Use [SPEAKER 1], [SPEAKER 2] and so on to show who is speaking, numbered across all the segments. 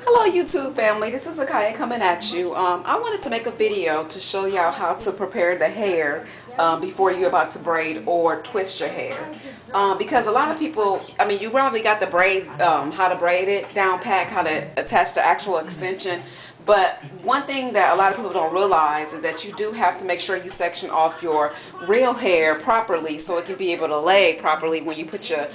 [SPEAKER 1] Hello YouTube family, this is Akaya coming at you. I wanted to make a video to show y'all how to prepare the hair before you're about to braid or twist your hair. Because a lot of people, you probably got the braids, how to braid it down pat, how to attach the actual extension. But one thing that a lot of people don't realize is that you do have to make sure you section off your real hair properly so it can be able to lay properly when you put your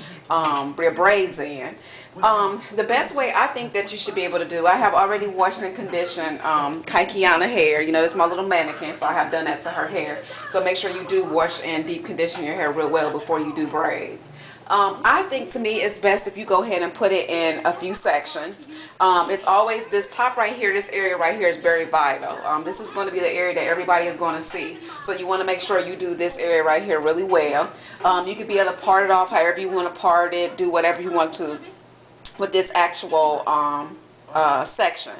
[SPEAKER 1] braids in. The best way I think that you should be able to do, I have already washed and conditioned Kaikiana hair. You know, that's my little mannequin, so I have done that to her hair. So make sure you do wash and deep condition your hair real well before you do braids. I think to me it's best if you go ahead and put it in a few sections. It's always this top right here, this area right here is very vital. This is going to be the area that everybody is going to see. So you want to make sure you do this area right here really well. You can be able to part it off however you want to part it, do whatever you want to with this actual section.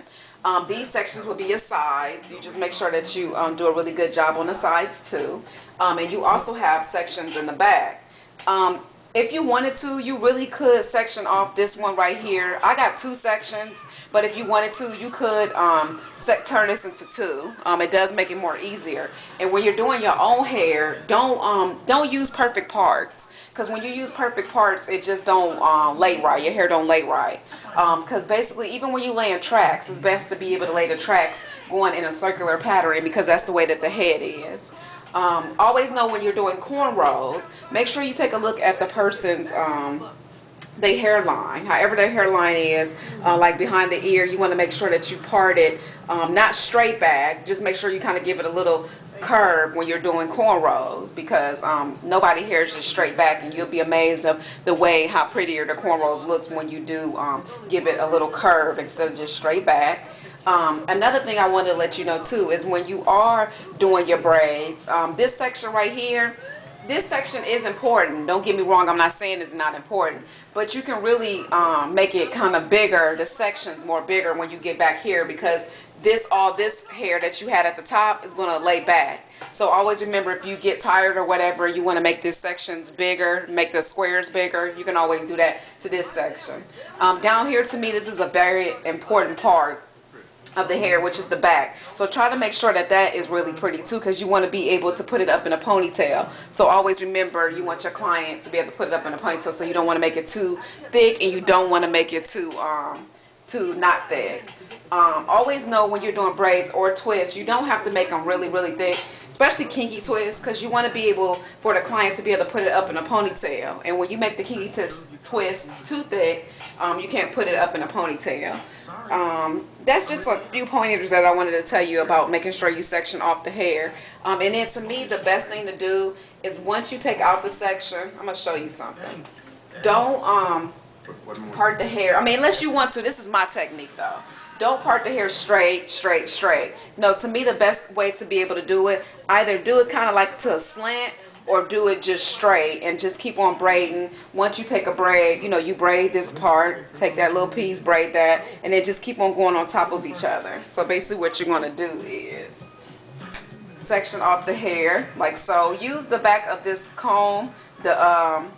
[SPEAKER 1] These sections will be your sides. You just make sure that you do a really good job on the sides too. And you also have sections in the back. If you wanted to, you really could section off this one right here. I got two sections, but if you wanted to, you could turn this into two. It does make it more easier. And when you're doing your own hair, don't use perfect parts. Because when you use perfect parts, it just don't lay right. Your hair don't lay right. Because basically, even when you lay in tracks, it's best to be able to lay the tracks going in a circular pattern because that's the way that the head is. Always know when you're doing cornrows, make sure you take a look at the person's their hairline, however their hairline is, like behind the ear. You want to make sure that you part it not straight back, just make sure you kind of give it a little curve when you're doing cornrows, because nobody hair is just straight back, and you'll be amazed of the way how prettier the cornrows looks when you do give it a little curve instead of just straight back. Another thing I wanted to let you know too is when you are doing your braids, this section right here, this section is important. Don't get me wrong, I'm not saying it's not important, but you can really make it kind of bigger, the sections more bigger when you get back here, because all this hair that you had at the top is going to lay back. So always remember, if you get tired or whatever, you want to make these sections bigger, make the squares bigger, you can always do that to this section. Down here, to me, this is a very important part of the hair, which is the back. So try to make sure that that is really pretty too, because you want to be able to put it up in a ponytail. So always remember, you want your client to be able to put it up in a ponytail, so you don't want to make it too thick and you don't want to make it too not thick. Always know when you're doing braids or twists, you don't have to make them really thick, especially kinky twists, because you want to be able for the client to be able to put it up in a ponytail. And when you make the kinky twist too thick, you can't put it up in a ponytail. That's just a few pointers that I wanted to tell you about making sure you section off the hair. And then to me, the best thing to do is once you take out the section, I'm going to show you something. Don't part the hair. Unless you want to. This is my technique though. Don't part the hair straight. No, to me the best way to be able to do it, either do it kind of like to a slant or do it just straight and just keep on braiding. Once you take a braid, you braid this part, take that little piece, braid that, and then just keep on going on top of each other. So basically what you're going to do is section off the hair like so. Use the back of this comb.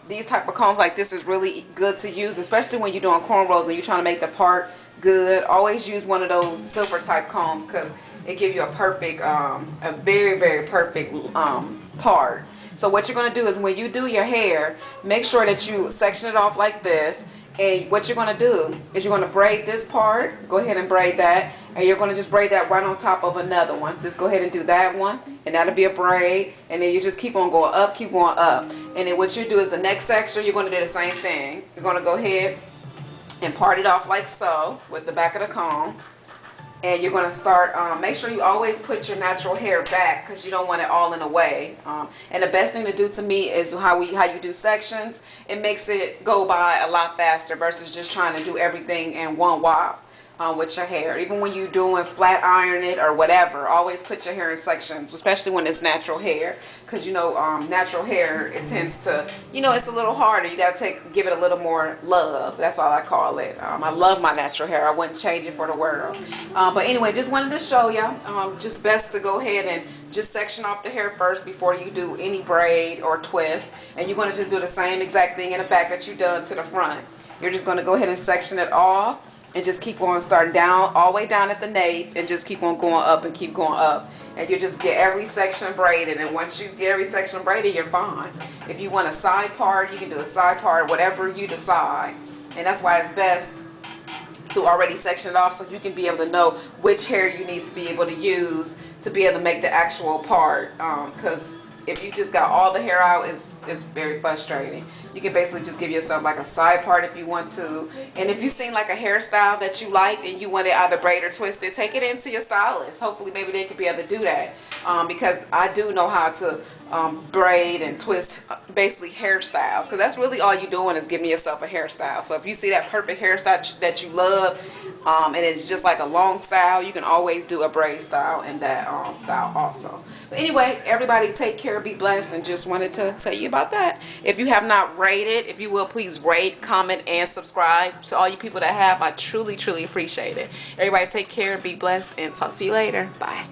[SPEAKER 1] These type of combs like this is really good to use, especially when you're doing cornrows and you're trying to make the part good. Always use one of those silver type combs because it gives you a perfect, a very perfect part. So what you're going to do is when you do your hair, make sure that you section it off like this. And what you're going to do is you're going to braid this part. Go ahead and braid that. And you're going to just braid that right on top of another one. Just go ahead and do that one. And that'll be a braid. And then you just keep on going up, keep going up. And then what you do is the next section, you're going to do the same thing. You're going to go ahead and part it off like so with the back of the comb. And you're going to start, make sure you always put your natural hair back because you don't want it all in the way. And the best thing to do to me is how you do sections. It makes it go by a lot faster versus just trying to do everything in one whop with your hair. Even when you're doing flat iron it or whatever, always put your hair in sections, especially when it's natural hair. Because natural hair, it tends to, it's a little harder. You got to give it a little more love. That's all I call it. I love my natural hair. I wouldn't change it for the world. But anyway, just wanted to show y'all. Just best to go ahead and just section off the hair first before you do any braid or twist. And you're going to just do the same exact thing in the back that you done to the front. You're just going to go ahead and section it off. and just keep on starting down, all the way down at the nape, and just keep on going up and keep going up. And you just get every section braided, and once you get every section braided, you're fine. If you want a side part, you can do a side part, whatever you decide. And that's why it's best to already section it off, so you can be able to know which hair you need to be able to use to be able to make the actual part, because if you just got all the hair out, it's very frustrating. You can basically just give yourself like a side part if you want to. And if you've seen like a hairstyle that you like and you want it either braid or twist it, take it into your stylist. Hopefully maybe they can be able to do that, because I do know how to braid and twist basically hairstyles, because that's really all you're doing is giving yourself a hairstyle. So if you see that perfect hairstyle that you love, and it's just like a long style, you can always do a braid style in that style also. But anyway, everybody take care, be blessed, and just wanted to tell you about that. If you have not rated, if you will, please rate, comment, and subscribe. To all you people that have, I truly, truly appreciate it. Everybody take care, be blessed, and talk to you later. Bye.